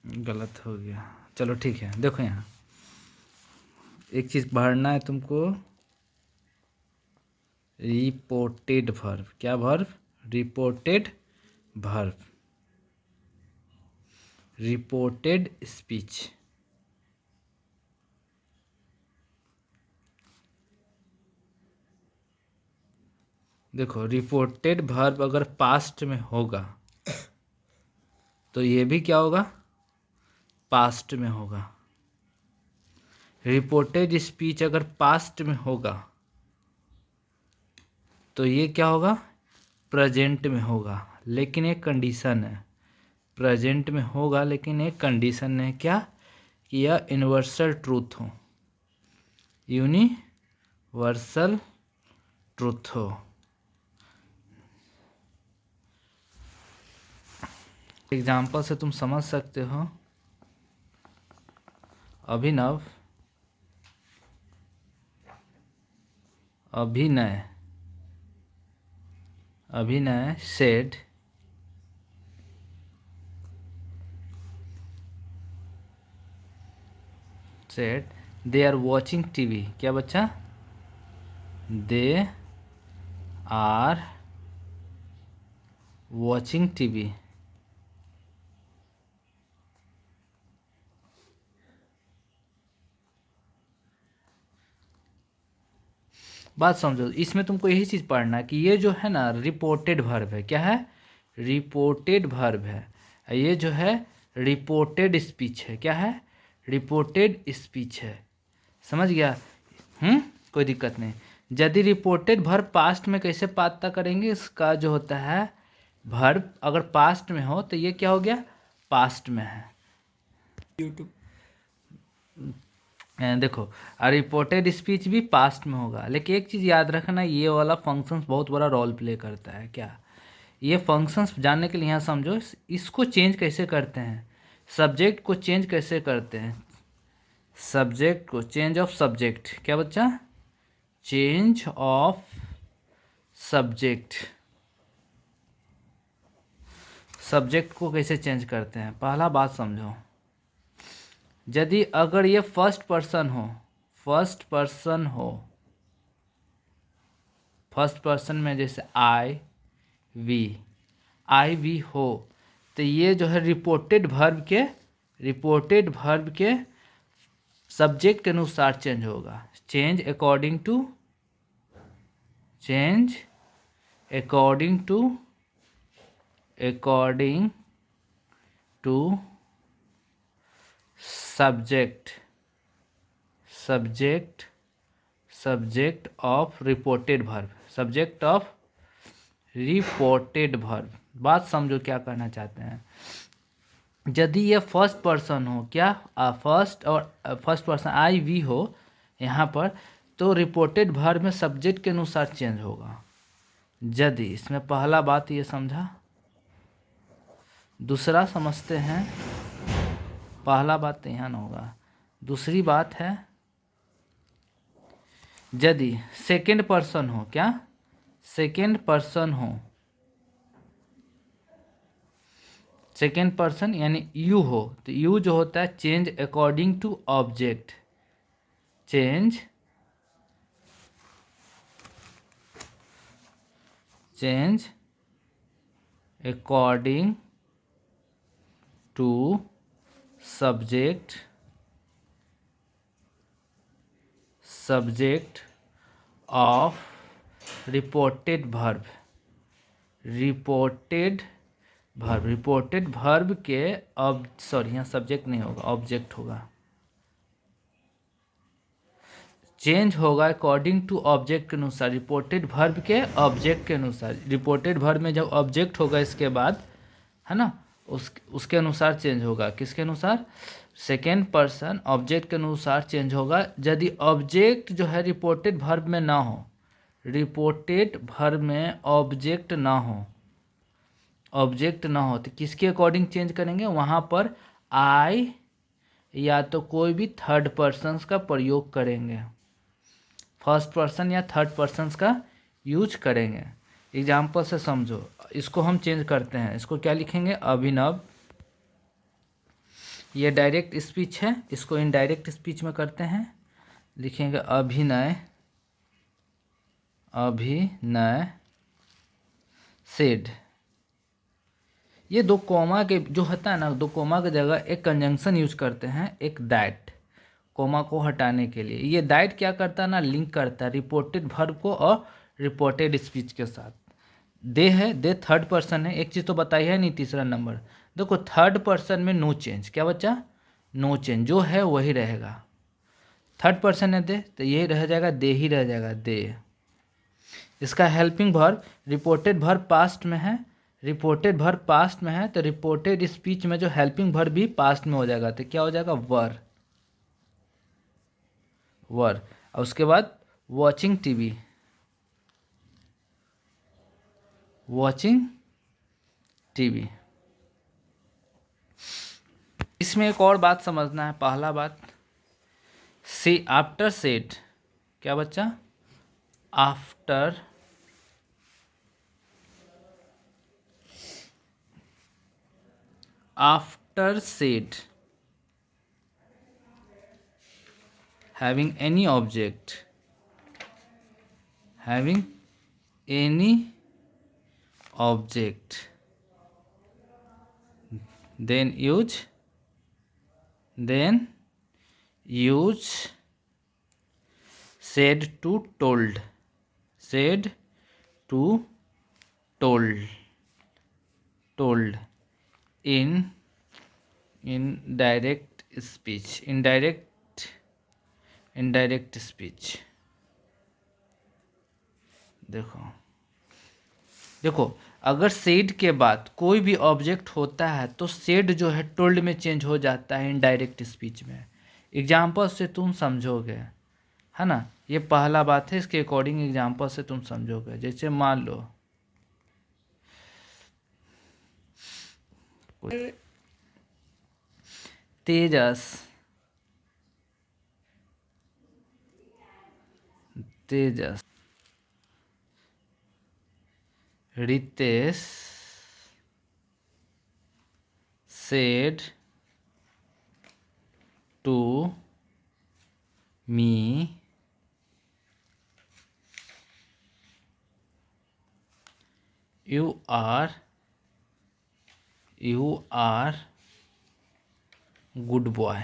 गलत हो गया। चलो ठीक है, देखो यहाँ एक चीज़ पढ़ना है तुमको। रिपोर्टेड वर्ब, क्या verb? Reported verb, reported speech. देखो रिपोर्टेड वर्ब अगर पास्ट में होगा तो ये भी क्या होगा? पास्ट में होगा। रिपोर्टेड स्पीच अगर पास्ट में होगा तो ये क्या होगा? प्रेजेंट में होगा, लेकिन एक कंडीशन है। प्रेजेंट में होगा लेकिन एक कंडीशन है, क्या? कि यह यूनिवर्सल ट्रूथ हो, यूनिवर्सल ट्रूथ हो। एग्जाम्पल से तुम समझ सकते हो। Abhinav, Abhinay, Abhinay said they are watching TV. क्या बच्चा? They are watching TV. बात समझो, इसमें तुमको यही चीज़ पढ़ना है कि ये जो है ना रिपोर्टेड वर्ब है। क्या है? रिपोर्टेड वर्ब है। ये जो है रिपोर्टेड स्पीच है। क्या है? रिपोर्टेड स्पीच है। समझ गया? कोई दिक्कत नहीं। यदि रिपोर्टेड वर्ब पास्ट में कैसे पता करेंगे? इसका जो होता है वर्ब अगर पास्ट में हो तो ये क्या हो गया? पास्ट में है। यूट्यूब देखो, रिपोर्टेड स्पीच भी पास्ट में होगा, लेकिन एक चीज़ याद रखना, ये वाला फंक्शंस बहुत बड़ा रोल प्ले करता है। क्या? ये फंक्शंस जानने के लिए यहाँ समझो, इसको चेंज कैसे करते हैं, सब्जेक्ट को चेंज कैसे करते हैं। सब्जेक्ट को, चेंज ऑफ सब्जेक्ट। क्या बच्चा? Change of subject. सब्जेक्ट को कैसे चेंज करते हैं? पहला बात समझो, यदि अगर ये फर्स्ट पर्सन हो, फर्स्ट पर्सन हो, फर्स्ट पर्सन में जैसे आई वी हो, तो ये जो है रिपोर्टेड वर्ब के सब्जेक्ट के अनुसार चेंज होगा। Change according to subject of reported verb. बात समझो क्या कहना चाहते हैं। यदि ये फर्स्ट पर्सन हो, क्या? फर्स्ट पर्सन आई वी हो यहाँ पर, तो रिपोर्टेड वर्ब में सब्जेक्ट के अनुसार चेंज होगा। यदि, इसमें पहला बात ये समझा। दूसरा समझते हैं, पहला बात तो यहाँ न होगा। दूसरी बात है, यदि सेकेंड पर्सन हो, क्या? सेकेंड पर्सन हो, सेकेंड पर्सन यानी यू हो, तो यू जो होता है change according to object. Change according to subject of reported verb. Reported verb के यहाँ सब्जेक्ट नहीं होगा, ऑब्जेक्ट होगा। चेंज होगा अकॉर्डिंग टू ऑब्जेक्ट के अनुसार, रिपोर्टेड वर्ब के ऑब्जेक्ट के अनुसार। रिपोर्टेड वर्ब में जब ऑब्जेक्ट होगा इसके बाद, है ना, उसके अनुसार चेंज होगा। किसके अनुसार? सेकेंड पर्सन ऑब्जेक्ट के अनुसार चेंज होगा। यदि ऑब्जेक्ट जो है रिपोर्टेड वर्ब में ना हो, रिपोर्टेड वर्ब में ऑब्जेक्ट ना हो तो किसके अकॉर्डिंग चेंज करेंगे? वहाँ पर आई या तो कोई भी थर्ड पर्सन्स का प्रयोग करेंगे, फर्स्ट पर्सन या थर्ड पर्सन्स का यूज करेंगे। एग्जाम्पल से समझो, इसको हम चेंज करते हैं। इसको क्या लिखेंगे? अभिनव ये डायरेक्ट स्पीच है, इसको इनडायरेक्ट स्पीच में करते हैं। लिखेंगे अभिनय, अभिनय सेड। ये दो कोमा के जो होता है ना, दो कोमा की जगह एक कंजंक्शन यूज करते हैं, एक दैट, कोमा को हटाने के लिए। ये दैट क्या करता है ना, लिंक करता है रिपोर्टेड वर्ब को और रिपोर्टेड स्पीच के साथ। दे है, दे थर्ड पर्सन है, एक चीज़ तो बताई है नहीं, तीसरा नंबर देखो, थर्ड पर्सन में नो चेंज, क्या बच्चा, नो चेंज, जो है वही रहेगा। थर्ड पर्सन है दे, तो यही रह जाएगा, दे ही रह जाएगा, दे। इसका helping verb reported verb past में है, रिपोर्टेड वर्ब पास्ट में है, तो रिपोर्टेड स्पीच में जो हेल्पिंग वर्ब भी पास्ट में हो जाएगा, तो क्या हो जाएगा, वर, वर। और उसके बाद वॉचिंग टीवी, वॉचिंग टीवी। इसमें एक और बात समझना है, पहला बात, सी आफ्टर सेट, क्या बच्चा, after after set having any object, having any object, then use said to told, said to told in indirect speech, indirect speech। देखो अगर सेड के बाद कोई भी ऑब्जेक्ट होता है तो सेड जो है टोल्ड में चेंज हो जाता है इनडायरेक्ट स्पीच में। एग्जाम्पल से तुम समझोगे, है ना, ये पहला बात है, इसके अकॉर्डिंग एग्जाम्पल से तुम समझोगे। जैसे मान लो तेजस, तेजस, Ritesh said to me you are good boy।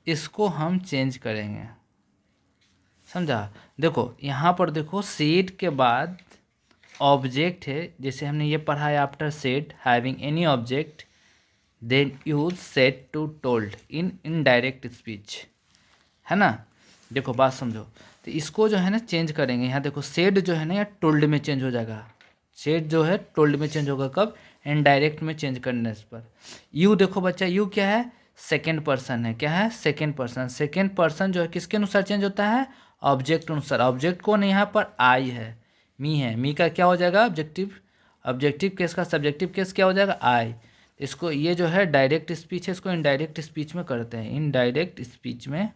इसको हम चेंज करेंगे, समझा। देखो यहाँ पर देखो सेड के बाद ऑब्जेक्ट है, जैसे हमने ये पढ़ा है, after said having any object then use said to told in indirect speech, है ना। देखो बात समझो, तो इसको जो है ना चेंज करेंगे। यहाँ देखो सेड जो है ना, यहाँ टोल्ड में चेंज हो जाएगा, सेड जो है टोल्ड में चेंज होगा, कब, इनडायरेक्ट में चेंज करने पर। यू देखो बच्चा, यू क्या है, सेकेंड पर्सन है, क्या है, सेकेंड पर्सन। सेकेंड पर्सन जो है किसके अनुसार चेंज होता है, ऑब्जेक्ट अनुसार। ऑब्जेक्ट कौन है यहाँ पर, आई है, मी है, मी का क्या हो जाएगा, ऑब्जेक्टिव, ऑब्जेक्टिव केस का सब्जेक्टिव केस क्या हो जाएगा, आई। इसको ये जो है डायरेक्ट स्पीच है, इसको इनडायरेक्ट स्पीच में करते हैं, इनडायरेक्ट स्पीच में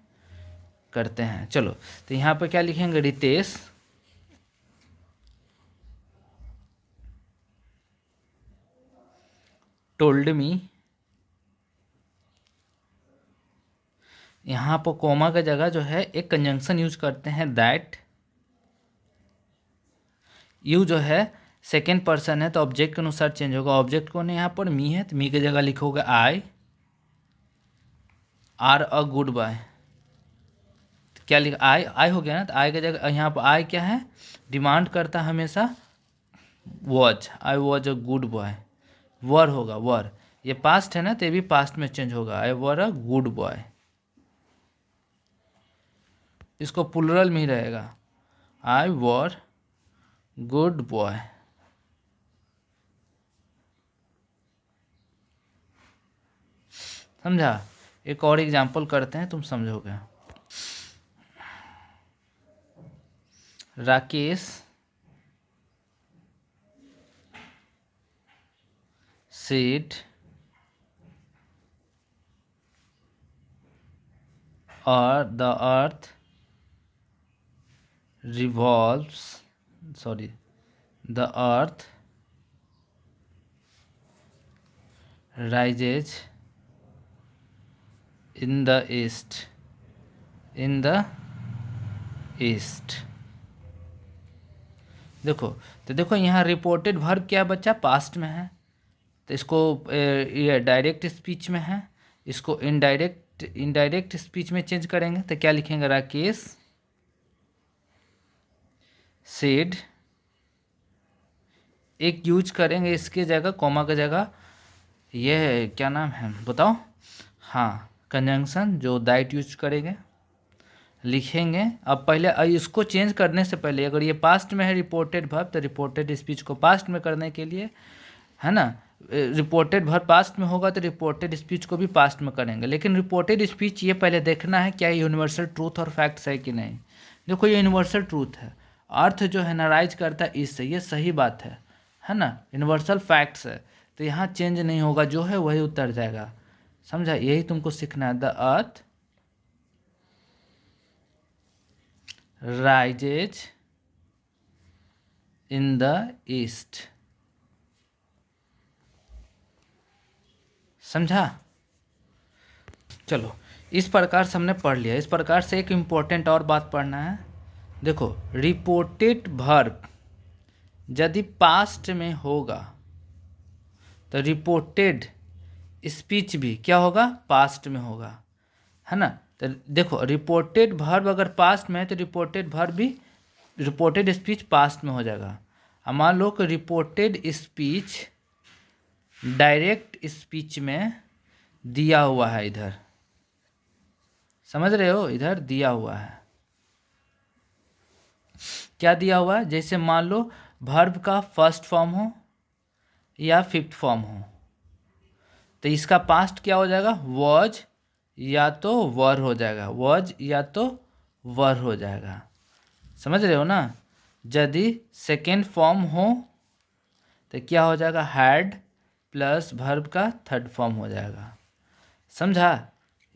करते हैं। चलो तो यहाँ पर क्या लिखेंगे, रितेश टोल्ड मी, यहाँ पर कोमा का जगह जो है एक कंजंक्शन यूज करते हैं, दैट। यू जो है सेकेंड पर्सन है तो ऑब्जेक्ट के अनुसार चेंज होगा। ऑब्जेक्ट कौन है यहाँ पर, मी है, तो मी की जगह लिखोगे I are a good boy. क्या लिखा, आई, आई हो गया ना, तो आई की जगह यहाँ पर आई क्या है, डिमांड करता हमेशा was, I was a good boy, were होगा, वर। ये पास्ट है ना, तो ये भी पास्ट में चेंज होगा, आई वर अ गुड बॉय। इसको प्लुरल में ही रहेगा, आई वर गुड बॉय। समझा। एक और एग्जाम्पल करते हैं, तुम समझोगे। राकेश सेड और the earth revolves, sorry, the earth rises in the east, in the east. देखो, तो देखो यहाँ रिपोर्टेड वर्ब क्या बच्चा, पास्ट में है, तो इसको ये डायरेक्ट स्पीच में है, इसको इनडायरेक्ट स्पीच में चेंज करेंगे तो क्या लिखेंगे, राकेश सेड। एक यूज करेंगे इसके जगह, कॉमा का जगह, ये क्या नाम है बताओ, हाँ कंजंक्शन जो दैट यूज करेंगे, लिखेंगे। अब पहले इसको चेंज करने से पहले, अगर ये पास्ट में है रिपोर्टेड वर्ब, तो रिपोर्टेड स्पीच को पास्ट में करने के लिए, है ना, रिपोर्टेड वर्ब पास्ट में होगा तो रिपोर्टेड स्पीच को भी पास्ट में करेंगे। लेकिन रिपोर्टेड स्पीच ये पहले देखना है क्या यूनिवर्सल ट्रूथ और फैक्ट्स है कि नहीं। देखो ये यूनिवर्सल ट्रूथ है, अर्थ जो है नाराइज करता है इससे, ये सही बात है ना, यूनिवर्सल फैक्ट्स है, तो यहाँ चेंज नहीं होगा, जो है वही उतर जाएगा, समझा, यही तुमको सीखना है। The earth rises in the east, समझा। चलो इस प्रकार से हमने पढ़ लिया। इस प्रकार से एक इम्पोर्टेंट और बात पढ़ना है। देखो रिपोर्टेड वर्ब यदि पास्ट में होगा तो रिपोर्टेड स्पीच भी क्या होगा, पास्ट में होगा, है ना। तो देखो रिपोर्टेड वर्ब अगर पास्ट में है तो रिपोर्टेड वर्ब भी, रिपोर्टेड स्पीच पास्ट में हो जाएगा। अब मान लो कि रिपोर्टेड स्पीच डायरेक्ट स्पीच में दिया हुआ है, इधर समझ रहे हो, इधर दिया हुआ है, क्या दिया हुआ है, जैसे मान लो वर्ब का फर्स्ट फॉर्म हो या फिफ्थ फॉर्म हो, तो इसका पास्ट क्या हो जाएगा, वॉज या तो वर हो जाएगा, वॉज या तो वर हो जाएगा, समझ रहे हो ना। यदि सेकेंड फॉर्म हो तो क्या हो जाएगा, हैड प्लस वर्ब का थर्ड फॉर्म हो जाएगा, समझा।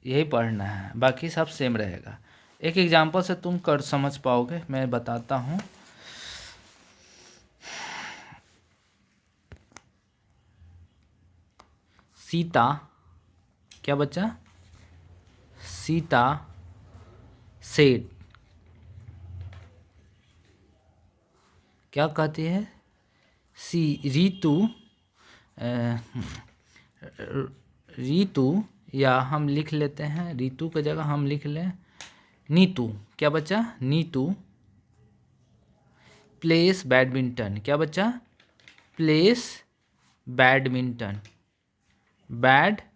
यही पढ़ना है, बाकी सब सेम रहेगा। एक एग्जांपल से तुम कर समझ पाओगे, मैं बताता हूँ। सीता, क्या बच्चा, सीता सेड, क्या कहती है, रीतु, या हम लिख लेते हैं रीतु की जगह हम लिख लें नीतू, क्या बच्चा, नीतू प्लेस बैडमिंटन, क्या बच्चा, प्लेस बैडमिंटन, बैडमिंटन।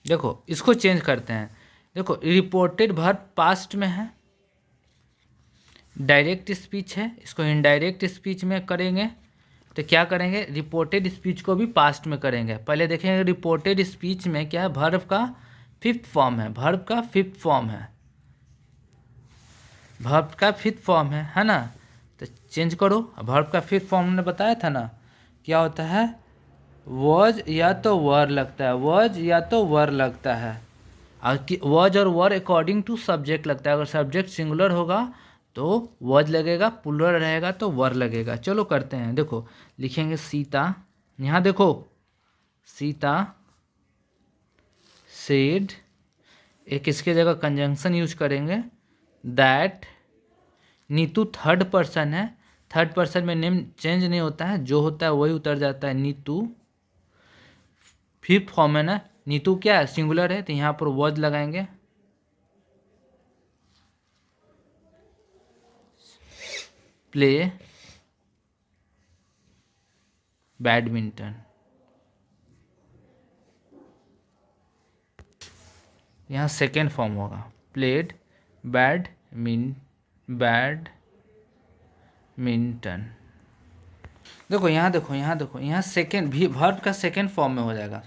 देखो इसको चेंज करते हैं। देखो रिपोर्टेड वर्ब पास्ट में है, डायरेक्ट स्पीच है, इसको इनडायरेक्ट स्पीच में करेंगे तो क्या करेंगे, रिपोर्टेड स्पीच को भी पास्ट में करेंगे। पहले देखेंगे रिपोर्टेड स्पीच में क्या है, वर्ब का फिफ्थ फॉर्म है, वर्ब का फिफ्थ फॉर्म है, वर्ब का फिफ्थ फॉर्म है ना। तो चेंज करो, वर्ब का फिफ्थ फॉर्म ने बताया था ना, क्या होता है, वॉज या तो वर लगता है, वॉज या तो वर लगता है, वॉज और वर अकॉर्डिंग टू सब्जेक्ट लगता है। अगर सब्जेक्ट सिंगुलर होगा तो वॉज लगेगा, प्लूरल रहेगा तो वर लगेगा। चलो करते हैं, देखो लिखेंगे सीता, यहाँ देखो सीता सेड, एक इसके जगह कंजंक्शन यूज करेंगे, दैट, नीतू थर्ड पर्सन है, थर्ड पर्सन में नेम चेंज नहीं होता है, जो होता है वही उतर जाता है, नीतू फिफ्थ फॉर्म है ना, नीतू क्या है, सिंगुलर है, तो यहाँ पर वॉज लगाएंगे, प्ले बैडमिंटन, यहाँ सेकेंड फॉर्म होगा, प्लेड बैडमिंटन। देखो यहाँ देखो, यहाँ देखो, यहाँ सेकेंड भी वर्ब का सेकेंड फॉर्म में हो जाएगा।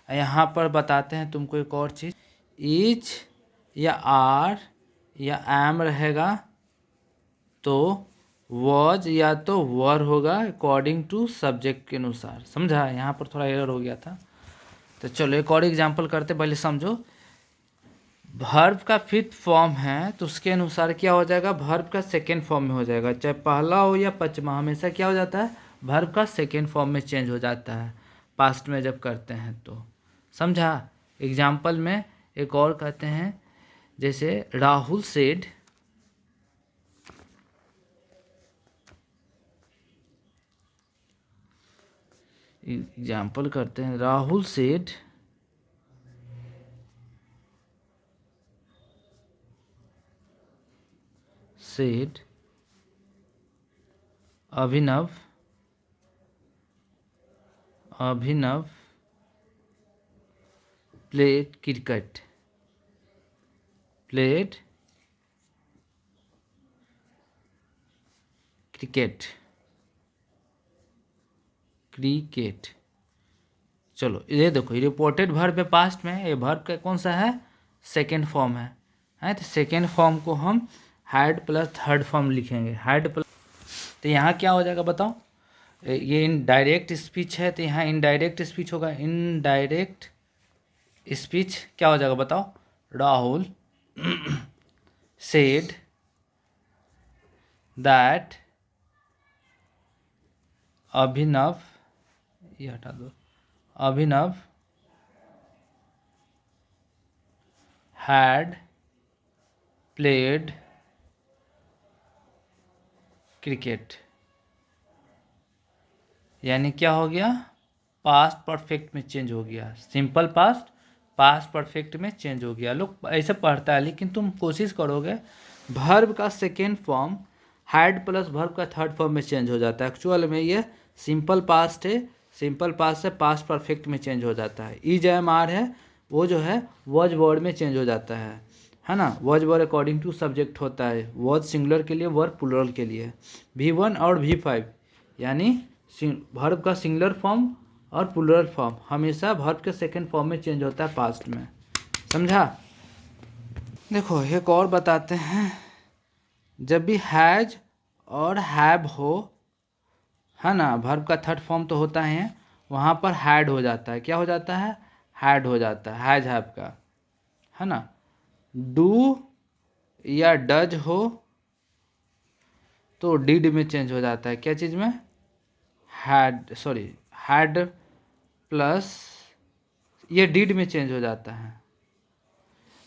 यहाँ पर बताते हैं तुमको एक और चीज़, इज या आर या एम रहेगा तो वॉज या तो वर होगा अकॉर्डिंग टू सब्जेक्ट के अनुसार, समझा। यहाँ पर थोड़ा एरर हो गया था, तो चलो एक और एग्जांपल करते, पहले समझो। वर्ब का फिफ्थ फॉर्म है तो उसके अनुसार क्या हो जाएगा, वर्ब का सेकेंड फॉर्म में हो जाएगा, चाहे पहला हो या पचमा, हमेशा क्या हो जाता है, वर्ब का सेकेंड फॉर्म में चेंज हो जाता है पास्ट में जब करते हैं तो। समझा। एग्जाम्पल में एक और कहते हैं, जैसे राहुल सेड, एग्जाम्पल करते हैं, राहुल सेड अभिनव प्लेड क्रिकेट चलो ये देखो, ये रिपोर्टेड वर्ब है पास्ट में, ये वर्ब का कौन सा है, सेकेंड फॉर्म है तो सेकेंड फॉर्म को हम हैड प्लस थर्ड फॉर्म लिखेंगे, हैड प्लस। तो यहाँ क्या हो जाएगा बताओ, ये इनडायरेक्ट स्पीच है तो यहाँ इनडायरेक्ट स्पीच होगा, इनडायरेक्ट स्पीच क्या हो जाएगा बताओ, राहुल सेड दैट अभिनव, ये हटा दो, अभिनव हैड प्लेड क्रिकेट। यानी क्या हो गया, पास्ट परफेक्ट में चेंज हो गया, सिंपल पास्ट परफेक्ट में चेंज हो गया। लोग ऐसे पढ़ता है, लेकिन तुम कोशिश करोगे वर्ब का second form had plus verb का थर्ड फॉर्म में चेंज हो जाता है। एक्चुअल में ये सिंपल पास्ट है, सिंपल पास्ट से पास्ट परफेक्ट में चेंज हो जाता है। ई जैम आर है वो जो है वॉज वर्ड में चेंज हो जाता है ना। Was word according to subject होता है, वॉज सिंगुलर के लिए, वर्ब प्लूरल के लिए। V1 और V5 यानी वर्ब का सिंगुलर फॉर्म और प्लूरल फॉर्म हमेशा वर्ब के सेकंड फॉर्म में चेंज होता है पास्ट में। समझा। देखो एक और बताते हैं, जब भी हैज और हैव हो, है ना, वर्ब का थर्ड फॉर्म तो होता है, वहाँ पर हैड हो जाता है। क्या हो जाता है, हैड हो जाता है, हैज हैव का, है ना। डू या डज हो तो डिड में चेंज हो जाता है। क्या चीज़ में, हैड प्लस ये डिड में चेंज हो जाता है।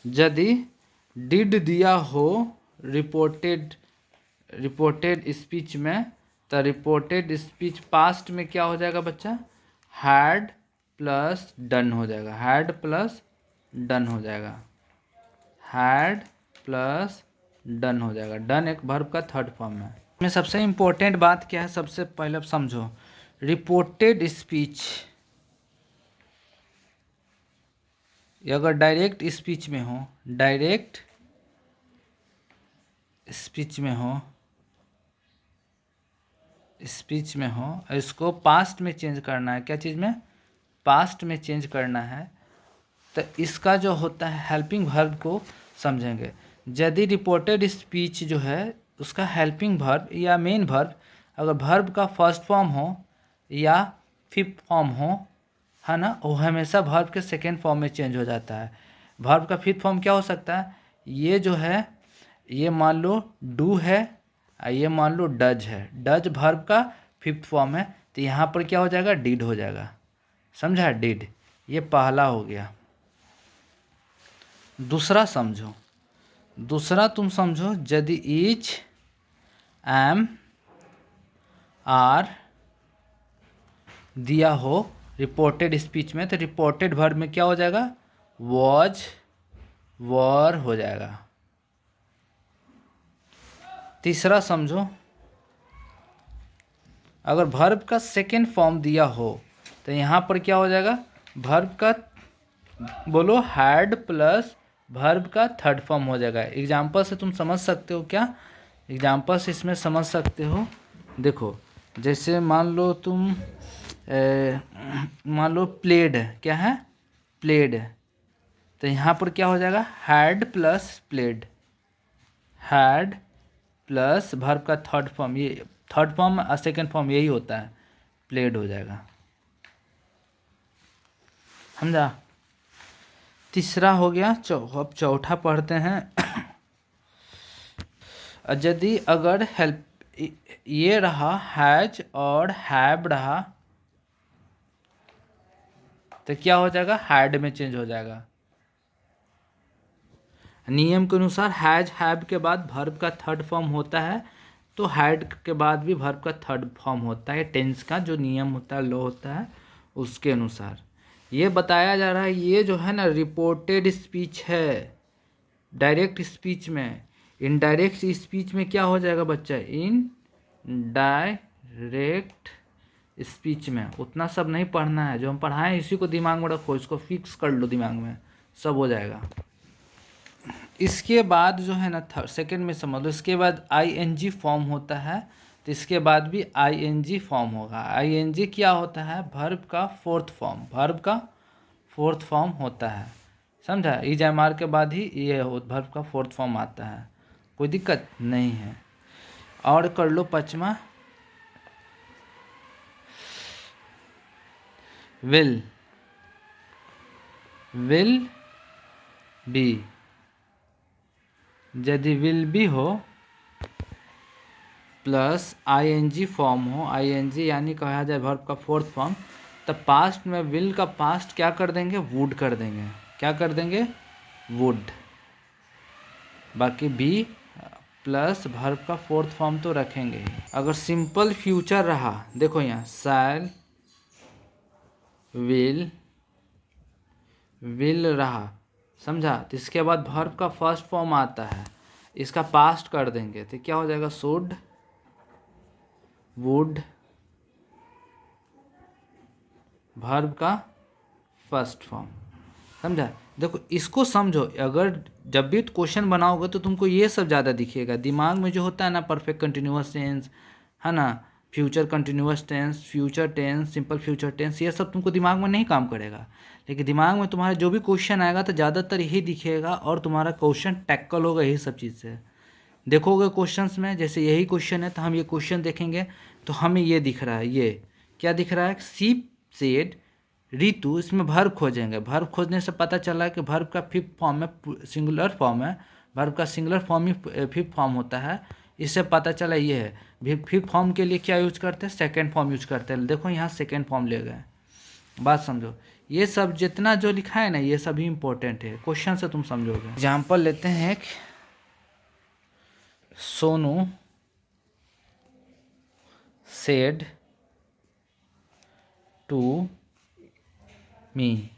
यदि डिड दिया हो रिपोर्टेड स्पीच में, तो रिपोर्टेड स्पीच पास्ट में क्या हो जाएगा बच्चा, हैड प्लस डन हो जाएगा, हैड प्लस डन हो जाएगा, हैड प्लस डन हो जाएगा। डन एक वर्ब का थर्ड फॉर्म है। में सबसे इम्पोर्टेंट बात क्या है, सबसे पहले समझो, रिपोर्टेड स्पीच अगर डायरेक्ट स्पीच में हो, डायरेक्ट स्पीच में हो, इसको पास्ट में चेंज करना है। क्या चीज़ में, पास्ट में चेंज करना है, तो इसका जो होता है हेल्पिंग वर्ब को समझेंगे। यदि रिपोर्टेड स्पीच जो है उसका हेल्पिंग वर्ब या मेन वर्ब अगर वर्ब का फर्स्ट फॉर्म हो या फिफ्थ फॉर्म हो, है ना, वो हमेशा वर्ब के सेकेंड फॉर्म में चेंज हो जाता है। वर्ब का फिफ्थ फॉर्म क्या हो सकता है, ये जो है, ये मान लो डू है, ये मान लो डज है, डज वर्ब का फिफ्थ फॉर्म है, तो यहाँ पर क्या हो जाएगा, डिड हो जाएगा। समझा, डिड, ये पहला हो गया। दूसरा समझो, दूसरा तुम समझो, यदि ईच एम आर दिया हो रिपोर्टेड स्पीच में, तो रिपोर्टेड वर्ब में क्या हो जाएगा, वॉज वर हो जाएगा। तीसरा समझो, अगर वर्ब का सेकेंड फॉर्म दिया हो तो यहाँ पर क्या हो जाएगा, वर्ब का बोलो हैड प्लस वर्ब का थर्ड फॉर्म हो जाएगा। एग्जाम्पल से तुम समझ सकते हो क्या, एग्जाम्पल से इसमें समझ सकते हो। देखो जैसे मान लो तुम मान लो प्लेड है, क्या है, प्लेड है, तो यहाँ पर क्या हो जाएगा, had plus played, had plus verb का थर्ड फॉर्म, ये थर्ड फॉर्म और सेकेंड फॉर्म यही होता है, प्लेड हो जाएगा। समझा। तीसरा हो गया। अब चौथा पढ़ते हैं। यदि अगर हेल्प ये रहा हैज और हैव रहा तो क्या हो जाएगा, हैड में चेंज हो जाएगा। नियम के अनुसार हैज हैव के बाद वर्ब का थर्ड फॉर्म होता है, तो हैड के बाद भी वर्ब का थर्ड फॉर्म होता है। टेंस का जो नियम होता है, लॉ होता है, उसके अनुसार ये बताया जा रहा है। ये जो है ना रिपोर्टेड स्पीच है। डायरेक्ट स्पीच में, इनडायरेक्ट स्पीच में क्या हो जाएगा बच्चा, इन डायरेक्ट स्पीच में उतना सब नहीं पढ़ना है। जो हम पढ़ाएं इसी को दिमाग में रखो, इसको फिक्स कर लो दिमाग में, सब हो जाएगा। इसके बाद जो है ना सेकंड में समझ लो, इसके बाद आईएनजी फॉर्म होता है, तो इसके बाद भी आईएनजी फॉर्म होगा। आईएनजी क्या होता है, वर्ब का फोर्थ फॉर्म, वर्ब का फोर्थ फॉर्म होता है, समझा। ईजामार के बाद ही ये वर्ब का फोर्थ फॉर्म आता है, कोई दिक्कत नहीं है। और कर लो पांचवा, विल, विल बी। यदि विल बी हो प्लस आईएनजी फॉर्म हो, आईएनजी यानी कहा जाए वर्ब का फोर्थ फॉर्म, तब पास्ट में विल का पास्ट क्या कर देंगे, वुड कर देंगे। क्या कर देंगे, वुड। बाकी बी प्लस वर्ब का फोर्थ फॉर्म तो रखेंगे ही। अगर सिंपल फ्यूचर रहा, देखो यहाँ शैल, विल रहा, समझा। तो इसके बाद वर्ब का फर्स्ट फॉर्म आता है, इसका पास्ट कर देंगे तो क्या हो जाएगा, शुड, वुड, वर्ब का फर्स्ट फॉर्म, समझा। देखो इसको समझो, अगर जब भी क्वेश्चन बनाओगे तो तुमको ये सब ज़्यादा दिखेगा दिमाग में, जो होता है ना परफेक्ट कंटिन्यूअस टेंस, है ना, future continuous tense, future tense, simple future tense, ये सब तुमको दिमाग में नहीं काम करेगा। लेकिन दिमाग में तुम्हारा जो भी क्वेश्चन आएगा तो ज़्यादातर यही दिखेगा, और तुम्हारा क्वेश्चन टैकल होगा यही सब चीज़ से। देखोगे क्वेश्चंस में, जैसे यही क्वेश्चन है तो हम ये क्वेश्चन देखेंगे तो हमें ये दिख रहा है, ये क्या दिख रहा है, सी सेड ऋतु, इसमें वर्ब खोजेंगे। वर्ब खोजने से पता चला कि वर्ब का फिफ्थ फॉर्म में सिंगुलर फॉर्म है, वर्ब का सिंगुलर फॉर्म ही फिफ्थ फॉर्म होता है। इससे पता चला ये है। फिफ्थ फॉर्म के लिए क्या यूज करते हैं, सेकेंड फॉर्म यूज करते हैं। देखो यहाँ सेकेंड फॉर्म ले गए, बात समझो। ये सब जितना जो लिखा है ना, ये सभी इंपॉर्टेंट है, क्वेश्चन से तुम समझोगे। एग्जाम्पल लेते हैं एक, Sonu said to me,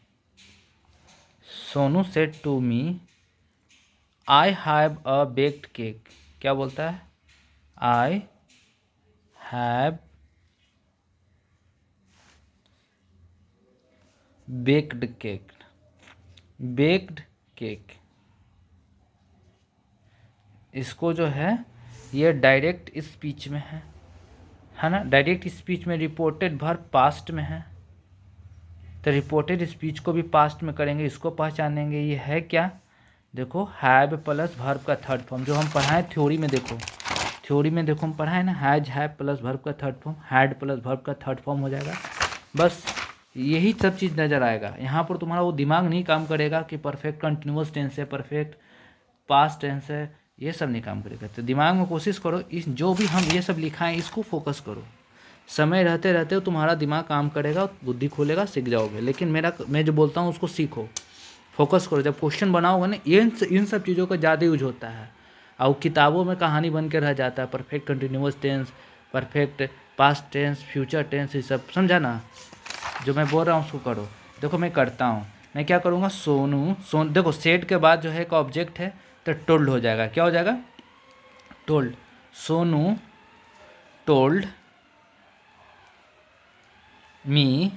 Sonu said to me I have a baked cake. क्या बोलता है, I have baked cake, baked cake. इसको जो है ये डायरेक्ट स्पीच में है ना, डायरेक्ट स्पीच में रिपोर्टेड वर्ब पास्ट में है, तो रिपोर्टेड स्पीच को भी पास्ट में करेंगे, इसको पहचानेंगे। ये है क्या, देखो हैव प्लस वर्ब का थर्ड फॉर्म, जो हम पढ़ाएं थ्योरी में, देखो थ्योरी में देखो हम पढ़ाएं ना, हैज हैव प्लस वर्ब का third form, had plus verb का थर्ड फॉर्म हो जाएगा। बस यही सब चीज़ नज़र आएगा। यहाँ पर तुम्हारा वो दिमाग नहीं काम करेगा कि परफेक्ट कंटिन्यूअस टेंस है, परफेक्ट पास्ट टेंस है, ये सब नहीं काम करेगा। तो दिमाग में कोशिश करो, इस जो भी हम ये सब लिखा है इसको फोकस करो। समय रहते रहते तुम्हारा दिमाग काम करेगा, बुद्धि खोलेगा, सीख जाओगे। लेकिन मैं जो बोलता हूँ उसको सीखो, फोकस करो। जब क्वेश्चन बनाओगे ना, इन सब चीज़ों का ज़्यादा यूज होता है, और किताबों में कहानी बन के रह जाता है। Perfect continuous tense, perfect past tense, future tense, ये सब समझा ना। जो मैं बोल रहा हूँ उसको करो। देखो मैं करता हूँ, मैं क्या करूँगा, सोनू देखो सेड के बाद जो है एक ऑब्जेक्ट है, तो टोल्ड हो जाएगा। क्या हो जाएगा, टोल्ड। सोनू टोल्ड मी,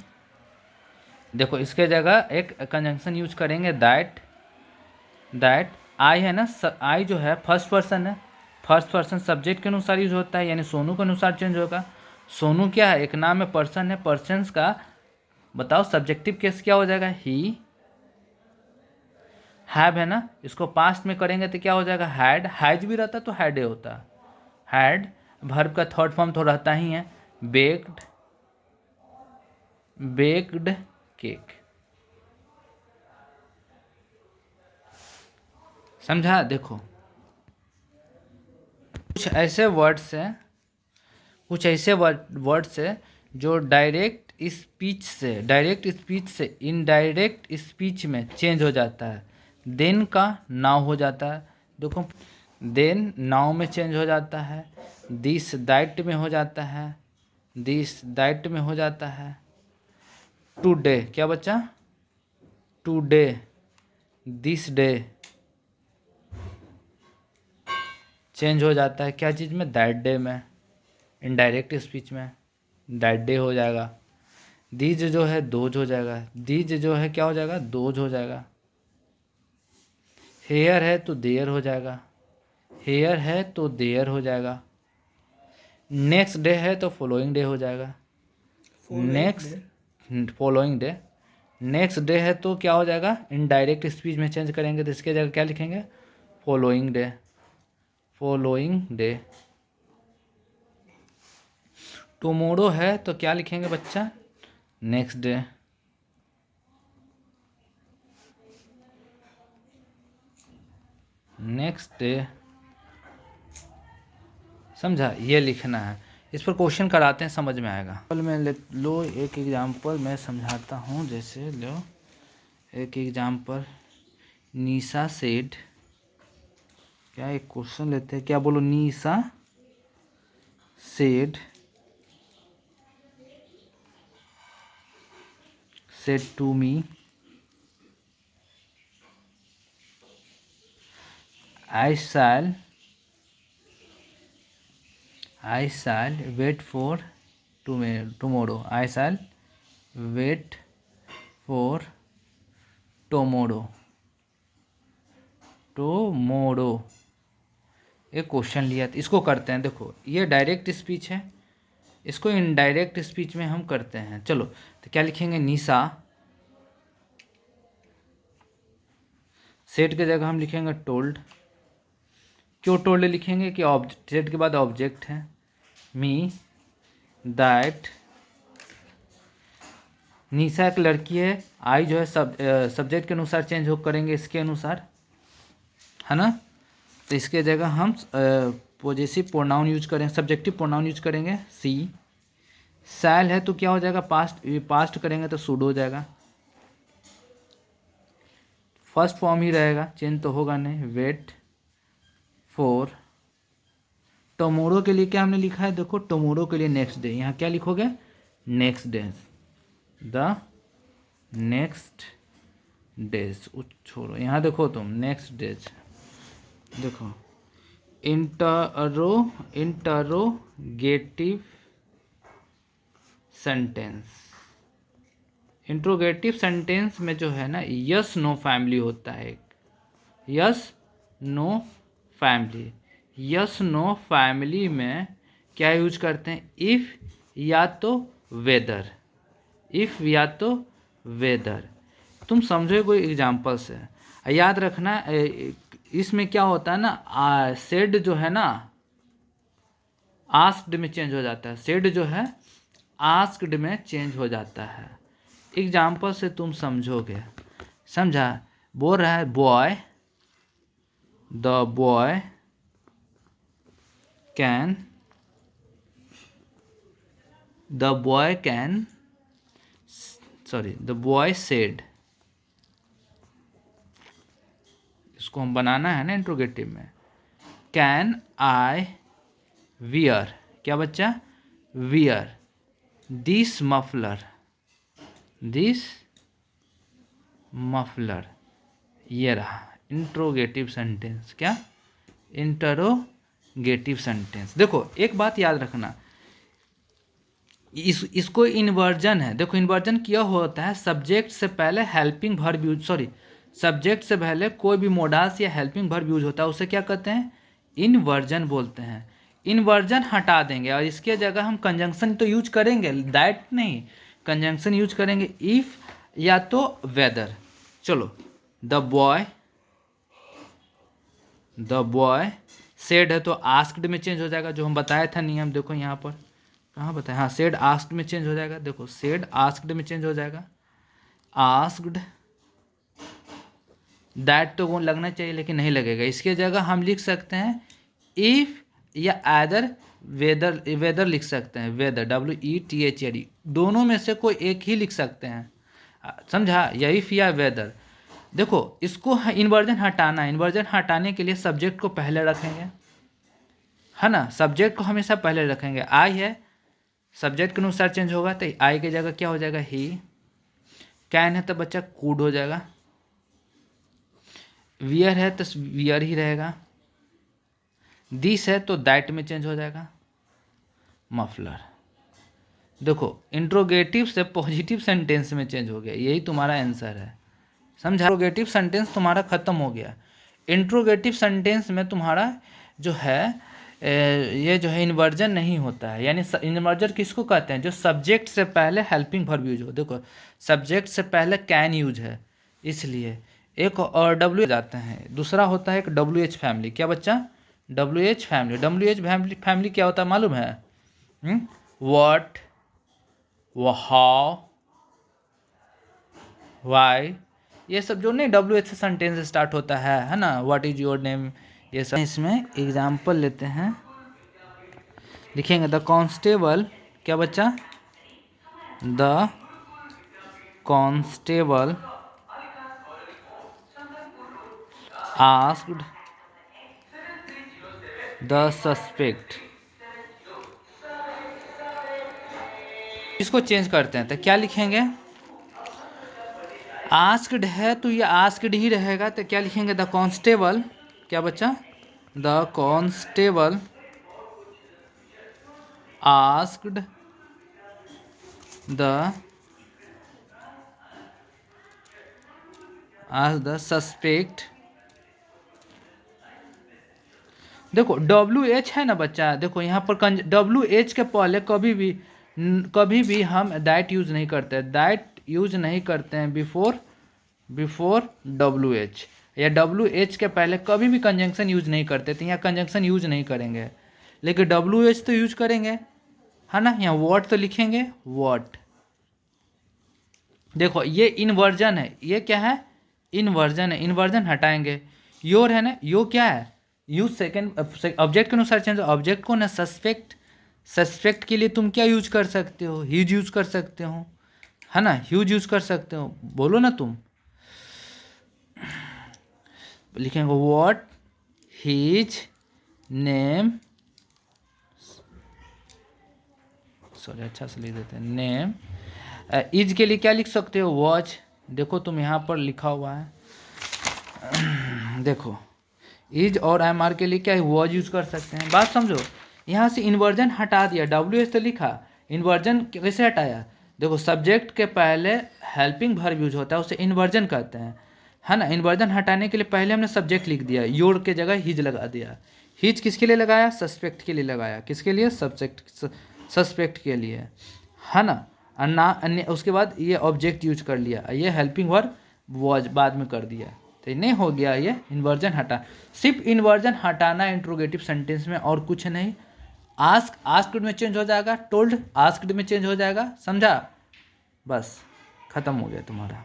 देखो इसके जगह एक कंजंक्शन यूज करेंगे, दैट आई है ना, आई जो है फर्स्ट पर्सन है, फर्स्ट पर्सन सब्जेक्ट के अनुसार यूज होता है, यानी सोनू के अनुसार चेंज होगा। सोनू क्या है, एक नाम है, पर्सन है, पर्सन्स का बताओ सब्जेक्टिव केस क्या हो जाएगा, ही। हैव है ना, इसको पास्ट में करेंगे तो क्या हो जाएगा, हैड। हैज भी रहता तो हैड होता, हैड। वर्ब का थर्ड फॉर्म तो रहता ही है, बेक्ड, बेक्ड केक। समझा। देखो कुछ ऐसे वर्ड्स हैं, कुछ ऐसे वर्ड्स है जो डायरेक्ट स्पीच से इनडायरेक्ट स्पीच में चेंज हो जाता है। देन का नाउ हो जाता है, देखो देन नाउ में चेंज हो जाता है, दिस दैट में हो जाता है, दिस दैट में हो जाता है। टुडे क्या बच्चा, टुडे, दिस डे चेंज हो जाता है क्या चीज़ में, दैट डे में। इनडायरेक्ट स्पीच में दैट डे हो जाएगा। दीज जो है दोज हो जाएगा, दीज जो है क्या हो जाएगा, दोज हो जाएगा। हेयर है तो देयर हो जाएगा, हेयर है तो देयर हो जाएगा। नेक्स्ट डे है तो फॉलोइंग डे हो जाएगा, next following day. Next day है तो क्या हो जाएगा, इनडायरेक्ट स्पीच में चेंज करेंगे तो इसके जगह क्या लिखेंगे, following day, following day. Tomorrow है तो क्या लिखेंगे बच्चा, नेक्स्ट डे। नेक्स्ट डे, समझा, ये लिखना है। इस पर क्वेश्चन कराते हैं, समझ में आएगा। मैं लो एक एग्जांपल मैं समझाता हूँ। जैसे लो एक एग्जांपल, निशा सेड, क्या एक क्वेश्चन लेते हैं, क्या बोलो, Nisha said to me I shall wait for tomorrow. I shall wait for tomorrow. एक क्वेश्चन लिया था, इसको करते हैं। देखो ये डायरेक्ट स्पीच है, इसको इनडायरेक्ट स्पीच में हम करते हैं। चलो तो क्या लिखेंगे, निशा, सेट की जगह हम लिखेंगे टोल्ड। क्यों टोल्ड लिखेंगे कि सेट के बाद ऑब्जेक्ट है, मी दैट। निशा एक लड़की है, आई जो है सब्जेक्ट के अनुसार चेंज हो करेंगे, इसके अनुसार, है ना। तो इसके जगह हम पॉजेसिव प्रोनाउन यूज करेंगे, सब्जेक्टिव प्रोनाउन यूज करेंगे, सी। शैल है तो क्या हो जाएगा, पास्ट करेंगे तो शुड हो जाएगा, फर्स्ट फॉर्म ही रहेगा, चेंज तो होगा नहीं। वेट फॉर टुमारो के लिए क्या हमने लिखा है, देखो टुमारो के लिए नेक्स्ट डे, यहाँ क्या लिखोगे, next day, the next days. छोड़ो, यहाँ देखो तुम, नेक्स्ट डेज देखो, इंटरोगेटिव सेंटेंस। इंट्रोगेटिव सेंटेंस में जो है ना, यस नो फैमिली होता है, yes no family. Yes no family में क्या यूज करते हैं, इफ़ या तो वेदर, इफ़ या तो वेदर। तुम समझो कोई एग्जाम्पल से, याद रखना। इसमें क्या होता है ना, सेड जो है ना आस्क्ड में चेंज हो जाता है, सेड जो है आस्क्ड में चेंज हो जाता है। एग्जाम्पल से तुम समझोगे, समझा। बोल रहा है boy, the boy can, the boy said. इसको हम बनाना है ना इंट्रोगेटिव में, कैन आई वियर, क्या बच्चा, wear this muffler, this muffler. ये रहा इंट्रोगेटिव सेंटेंस, क्या, इंटरोगेटिव सेंटेंस। देखो एक बात याद रखना, इसको इन्वर्जन है। देखो इन्वर्जन क्या होता है, सब्जेक्ट से पहले हेल्पिंग वर्ब यूज, सब्जेक्ट से पहले कोई भी मोडास या हेल्पिंग वर्ब यूज होता है, उसे क्या कहते हैं, इन्वर्जन बोलते हैं। इन्वर्जन हटा देंगे और इसके जगह हम कंजंक्शन तो यूज करेंगे, दैट नहीं, कंजंक्शन यूज करेंगे, इफ या तो वेदर। चलो, द बॉय सेड है तो आस्क्ड में चेंज हो जाएगा, जो हम बताया था नियम। देखो यहाँ पर कहाँ बताया, हाँ, सेड आस्क्ड में चेंज हो जाएगा। देखो सेड आस्क्ड में चेंज हो जाएगा, आस्क्ड दैट तो वो लगना चाहिए लेकिन नहीं लगेगा। इसके जगह हम लिख सकते हैं इफ़ या अदर वेदर, वेदर लिख सकते हैं, वेदर WETHER, दोनों में से कोई एक ही लिख सकते हैं, समझा, या इफ़ या वेदर। देखो इसको इन्वर्जन हटाना, इन्वर्जन हटाने के लिए सब्जेक्ट को पहले रखेंगे, है ना, सब्जेक्ट को हमेशा पहले रखेंगे। आई है, सब्जेक्ट के अनुसार चेंज होगा तो आई की जगह क्या हो जाएगा, ही। कैन है तो बच्चा कूड हो जाएगा। वियर है तो वियर ही रहेगा। दिस है तो दैट में चेंज हो जाएगा। मफलर, देखो इंट्रोगेटिव से पॉजिटिव सेंटेंस में चेंज हो गया, यही तुम्हारा आंसर है, समझा। इंट्रोगेटिव सेंटेंस तुम्हारा खत्म हो गया। इंट्रोगेटिव सेंटेंस में तुम्हारा जो है ये जो है इन्वर्जन नहीं होता है, यानी इन्वर्जन किसको कहते हैं, जो सब्जेक्ट से पहले हेल्पिंग वर्ब यूज हो। देखो सब्जेक्ट से पहले कैन यूज है, इसलिए एक और डब्ल्यू जाते हैं, दूसरा होता है एक WH फैमिली। क्या बच्चा, WH फैमिली। WH फैमिली क्या होता है मालूम है, व्हाट, हाउ, वाई, ये सब जो नहीं WH से सेंटेंस स्टार्ट होता है ना, व्हाट इज योर नेम, ये सब। इसमें एग्जाम्पल लेते हैं, लिखेंगे द कांस्टेबल, क्या बच्चा, the constable asked the suspect. इसको चेंज करते हैं तो क्या लिखेंगे, आस्क्ड है तो ये आस्क्ड ही रहेगा, तो क्या लिखेंगे, द कांस्टेबल, क्या बच्चा, the constable asked the suspect. देखो WH है ना बच्चा, देखो यहाँ पर WH के पहले कभी भी हम दैट यूज नहीं करते, दैट यूज नहीं करते हैं बिफोर WH, या WH के पहले कभी भी कंजंक्शन यूज नहीं करते, तो यहाँ कंजंक्शन यूज नहीं करेंगे, लेकिन WH तो यूज करेंगे, है ना। यहाँ व्हाट तो लिखेंगे, व्हाट। देखो ये इन्वर्जन है, ये क्या है, इन्वर्जन है, इन्वर्जन हटाएंगे। योर है ना, यो क्या है, यूज सेकंड ऑब्जेक्ट के अनुसार चेंज, ऑब्जेक्ट को ना सस्पेक्ट के लिए तुम क्या यूज कर सकते हो, ह्यूज यूज कर सकते हो, है ना, ह्यूज यूज कर सकते हो, बोलो ना तुम। लिखेंगे व्हाट हीज नेम, सॉरी अच्छा से लिख देते हैं, नेम। इज के लिए क्या लिख सकते हो, वॉच। देखो तुम यहाँ पर लिखा हुआ है, देखो इज और MR के लिए क्या है, वॉच यूज कर सकते हैं। बात समझो, यहाँ से इन्वर्जन हटा दिया, WH तो लिखा, इन्वर्जन कैसे हटाया, देखो सब्जेक्ट के पहले हेल्पिंग वर्ब यूज होता है, उसे इन्वर्जन कहते हैं, है ना। इन्वर्जन हटाने के लिए पहले हमने सब्जेक्ट लिख दिया, योर के जगह हिज लगा दिया। हिज किसके लिए लगाया, सस्पेक्ट के लिए लगाया, किसके लिए, सस्पेक्ट के लिए, है ना। अन्य उसके बाद ये ऑब्जेक्ट यूज कर लिया, ये हेल्पिंग वर्ब वॉज बाद में कर दिया, तो नहीं हो गया ये इन्वर्जन हटा। सिर्फ इन्वर्जन हटाना इंट्रोगेटिव सेंटेंस में, और कुछ नहीं। आस्क्ड में चेंज हो जाएगा, टोल्ड आस्क्ड में चेंज हो जाएगा, समझा, बस खत्म हो गया तुम्हारा।